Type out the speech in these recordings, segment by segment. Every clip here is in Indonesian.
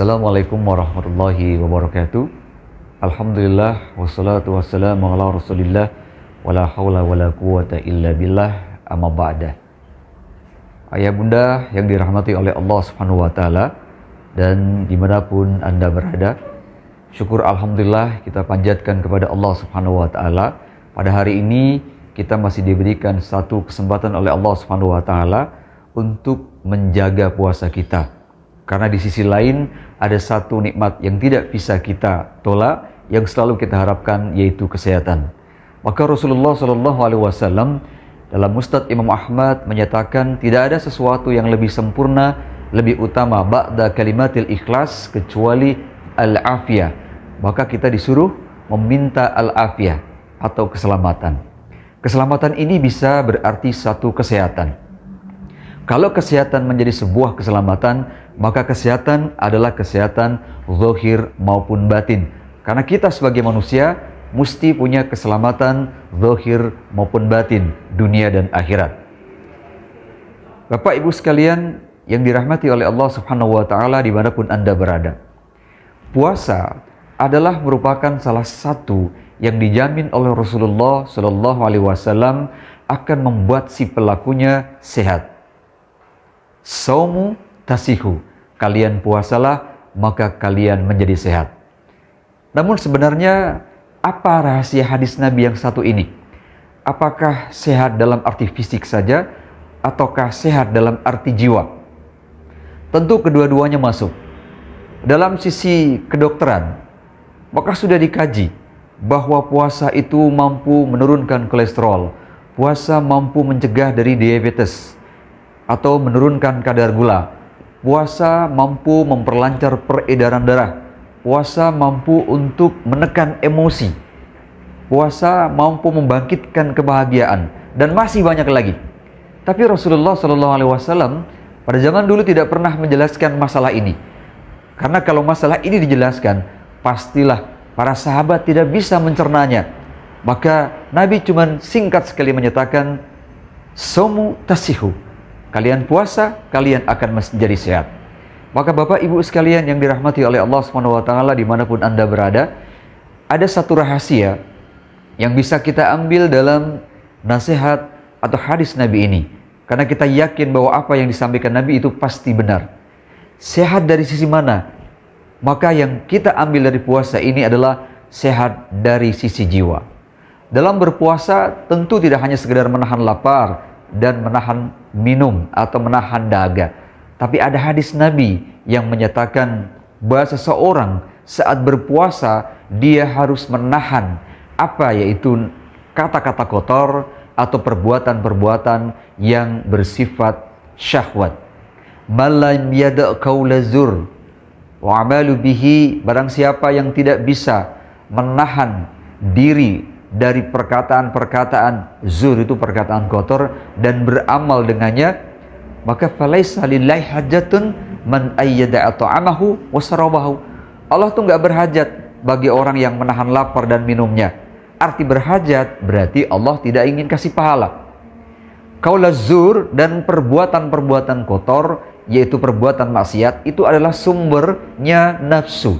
Assalamualaikum warahmatullahi wabarakatuh. Alhamdulillah wassalatu wassalamu ala Rasulillah wala haula wala quwata illa billah, amma ba'da. Ayah bunda yang dirahmati oleh Allah Subhanahu wa taala dan dimanapun Anda berada, syukur alhamdulillah kita panjatkan kepada Allah Subhanahu wa taala. Pada hari ini kita masih diberikan satu kesempatan oleh Allah Subhanahu wa taala untuk menjaga puasa kita. Karena di sisi lain ada satu nikmat yang tidak bisa kita tolak, yang selalu kita harapkan, yaitu kesehatan. Maka Rasulullah SAW dalam Musnad Imam Ahmad menyatakan tidak ada sesuatu yang lebih sempurna, lebih utama ba'da kalimatil ikhlas kecuali al-afiyah. Maka kita disuruh meminta al-afiyah atau keselamatan. Keselamatan ini bisa berarti satu kesehatan. Kalau kesehatan menjadi sebuah keselamatan, maka kesehatan adalah kesehatan zahir maupun batin. Karena kita sebagai manusia mesti punya keselamatan zahir maupun batin, dunia dan akhirat. Bapak Ibu sekalian yang dirahmati oleh Allah Subhanahu wa taala dimanapun Anda berada, puasa adalah merupakan salah satu yang dijamin oleh Rasulullah SAW akan membuat si pelakunya sehat. Saumu tasihu, kalian puasalah maka kalian menjadi sehat. Namun sebenarnya apa rahasia hadis Nabi yang satu ini? Apakah sehat dalam arti fisik saja ataukah sehat dalam arti jiwa? Tentu kedua-duanya masuk. Dalam sisi kedokteran, maka sudah dikaji bahwa puasa itu mampu menurunkan kolesterol, puasa mampu mencegah dari diabetes atau menurunkan kadar gula. Puasa mampu memperlancar peredaran darah. Puasa mampu untuk menekan emosi. Puasa mampu membangkitkan kebahagiaan dan masih banyak lagi. Tapi Rasulullah SAW pada zaman dulu tidak pernah menjelaskan masalah ini. Karena kalau masalah ini dijelaskan, pastilah para sahabat tidak bisa mencernanya. Maka Nabi cuma singkat sekali menyatakan, "Saumu tasihu." Kalian puasa, kalian akan menjadi sehat. Maka Bapak Ibu sekalian yang dirahmati oleh Allah SWT dimanapun Anda berada, ada satu rahasia yang bisa kita ambil dalam nasihat atau hadis Nabi ini. Karena kita yakin bahwa apa yang disampaikan Nabi itu pasti benar. Sehat dari sisi mana? Maka yang kita ambil dari puasa ini adalah sehat dari sisi jiwa. Dalam berpuasa tentu tidak hanya sekedar menahan lapar dan menahan minum atau menahan dahaga. Tapi ada hadis Nabi yang menyatakan bahwa seseorang saat berpuasa dia harus menahan yaitu kata-kata kotor atau perbuatan-perbuatan yang bersifat syahwat. Malam yada' qaula zur wa amalu bihi, barang siapa yang tidak bisa menahan diri dari perkataan-perkataan zur, itu perkataan kotor, dan beramal dengannya, maka falaisa lillahi hajatun man ayyada ta'amahu wa sarabahu. Allah tuh nggak berhajat bagi orang yang menahan lapar dan minumnya. Arti berhajat berarti Allah tidak ingin kasih pahala. Qaula zur dan perbuatan-perbuatan kotor, yaitu perbuatan maksiat, itu adalah sumbernya nafsu.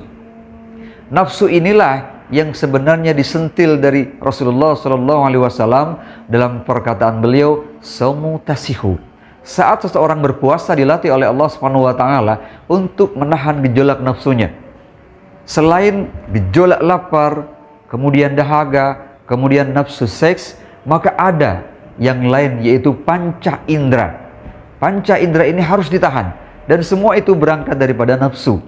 Nafsu inilah yang sebenarnya disentil dari Rasulullah SAW dalam perkataan beliau, saumu tasihu. Saat seseorang berpuasa dilatih oleh Allah SWT untuk menahan gejolak nafsunya. Selain gejolak lapar, kemudian dahaga, kemudian nafsu seks, maka ada yang lain yaitu panca indera. Panca indera ini harus ditahan, dan semua itu berangkat daripada nafsu.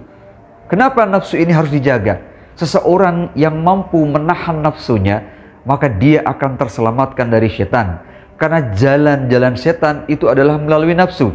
Kenapa nafsu ini harus dijaga? Seseorang yang mampu menahan nafsunya, maka dia akan terselamatkan dari setan. Karena jalan-jalan setan itu adalah melalui nafsu.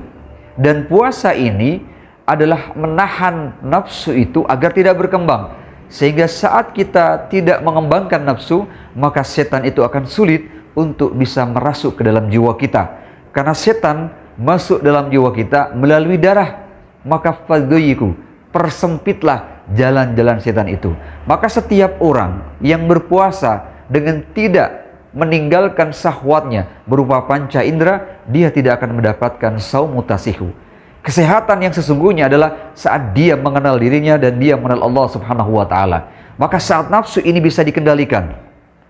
Dan puasa ini adalah menahan nafsu itu agar tidak berkembang. Sehingga saat kita tidak mengembangkan nafsu, maka setan itu akan sulit untuk bisa merasuk ke dalam jiwa kita. Karena setan masuk dalam jiwa kita melalui darah. Maka fadhuyiku, persempitlah jalan-jalan setan itu. Maka setiap orang yang berpuasa dengan tidak meninggalkan syahwatnya berupa panca indera, dia tidak akan mendapatkan saumu tasihu. Kesehatan yang sesungguhnya adalah saat dia mengenal dirinya dan dia mengenal Allah Subhanahu wa taala. Maka saat nafsu ini bisa dikendalikan,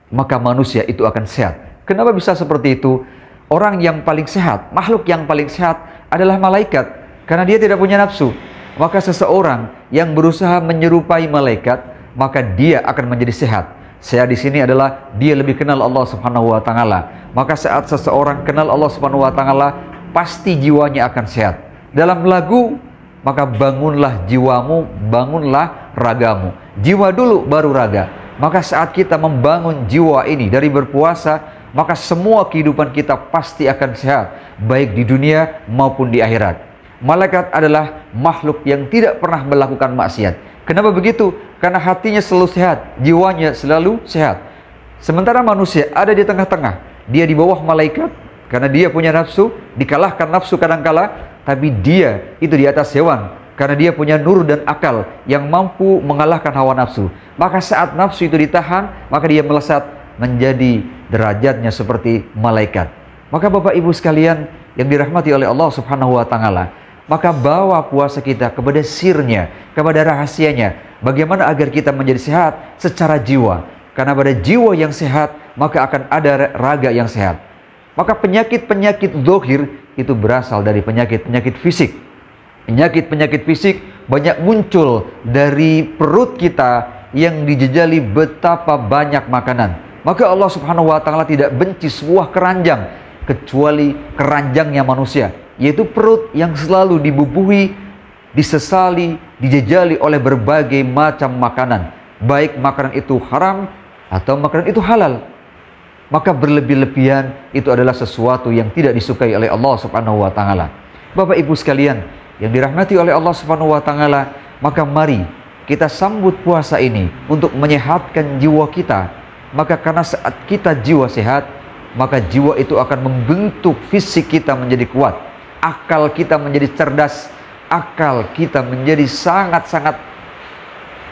maka manusia itu akan sehat. Kenapa bisa seperti itu? Orang yang paling sehat, makhluk yang paling sehat adalah malaikat, karena dia tidak punya nafsu. Maka seseorang yang berusaha menyerupai malaikat, maka dia akan menjadi sehat. Sehat di sini adalah dia lebih kenal Allah Subhanahu wa taala. Maka saat seseorang kenal Allah Subhanahu wa taala, pasti jiwanya akan sehat. Dalam lagu, maka bangunlah jiwamu, bangunlah ragamu. Jiwa dulu baru raga. Maka saat kita membangun jiwa ini dari berpuasa, maka semua kehidupan kita pasti akan sehat, baik di dunia maupun di akhirat. Malaikat adalah makhluk yang tidak pernah melakukan maksiat. Kenapa begitu? Karena hatinya selalu sehat, jiwanya selalu sehat. Sementara manusia ada di tengah-tengah, dia di bawah malaikat, karena dia punya nafsu, dikalahkan nafsu kadangkala, tapi dia itu di atas hewan, karena dia punya nur dan akal yang mampu mengalahkan hawa nafsu. Maka saat nafsu itu ditahan, maka dia melesat menjadi derajatnya seperti malaikat. Maka Bapak Ibu sekalian yang dirahmati oleh Allah Subhanahu wa taala, maka bawa puasa kita kepada sirnya, kepada rahasianya. Bagaimana agar kita menjadi sehat secara jiwa? Karena pada jiwa yang sehat, maka akan ada raga yang sehat. Maka penyakit-penyakit zahir itu berasal dari penyakit-penyakit fisik. Penyakit-penyakit fisik banyak muncul dari perut kita yang dijejali betapa banyak makanan. Maka Allah Subhanahu wa taala tidak benci sebuah keranjang kecuali keranjangnya manusia, yaitu perut yang selalu dibubuhi, disesali, dijejali oleh berbagai macam makanan, baik makanan itu haram atau makanan itu halal. Maka berlebih-lebihan itu adalah sesuatu yang tidak disukai oleh Allah Subhanahu wa taala. Bapak Ibu sekalian yang dirahmati oleh Allah Subhanahu wa taala, maka mari kita sambut puasa ini untuk menyehatkan jiwa kita. Maka karena saat kita jiwa sehat, maka jiwa itu akan membentuk fisik kita menjadi kuat, akal kita menjadi cerdas, akal kita menjadi sangat-sangat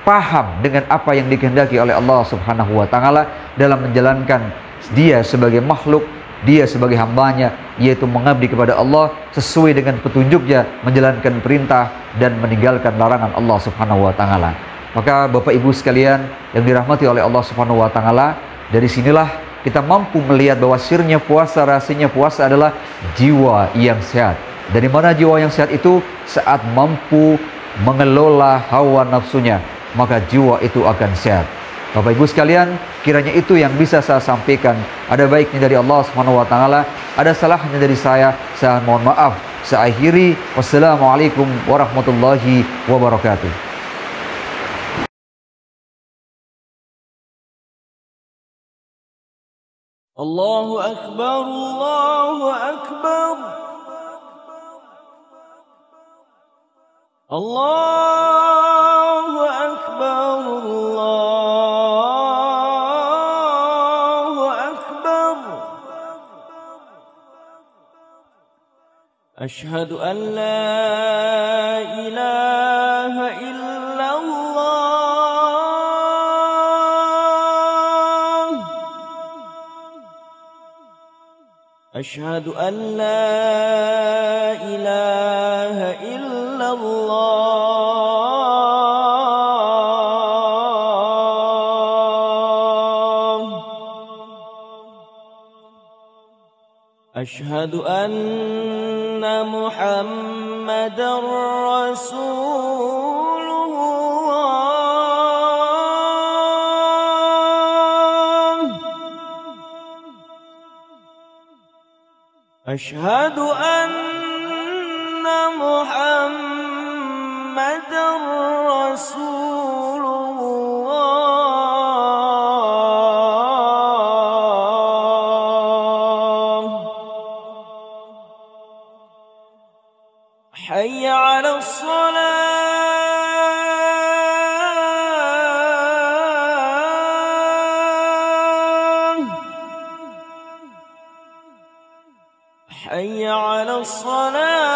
paham dengan apa yang dikehendaki oleh Allah Subhanahu wa taala dalam menjalankan dia sebagai makhluk, dia sebagai hambanya, yaitu mengabdi kepada Allah sesuai dengan petunjuknya, menjalankan perintah dan meninggalkan larangan Allah Subhanahu wa taala. Maka Bapak Ibu sekalian yang dirahmati oleh Allah Subhanahu wa taala, dari sinilah kita mampu melihat bahwa sirnya puasa, rahasianya puasa adalah jiwa yang sehat. Dari mana jiwa yang sehat itu? Saat mampu mengelola hawa nafsunya, maka jiwa itu akan sehat. Bapak Ibu sekalian, kiranya itu yang bisa saya sampaikan. Ada baiknya dari Allah Subhanahu wa taala, ada salahnya dari saya mohon maaf. Saya akhiri, wassalamualaikum warahmatullahi wabarakatuh. Allahu akbar, Allahu akbar. Allahu akbar, Allahu akbar. Ashhadu an la ilaha illallah. Ashhadu an la ilaha illallah. Ashhadu anna Muhammadar Rasulullah. Ashhadu anna Muhammadar Rasulullah. Hayya 'ala shalah. Hayya 'ala salah.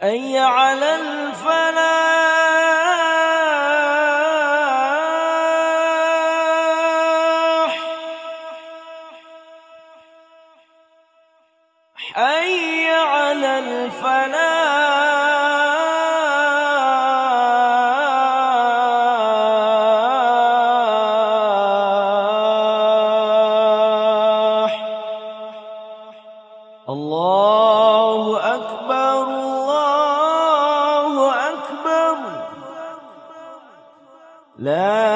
Hayya 'alal falah. لا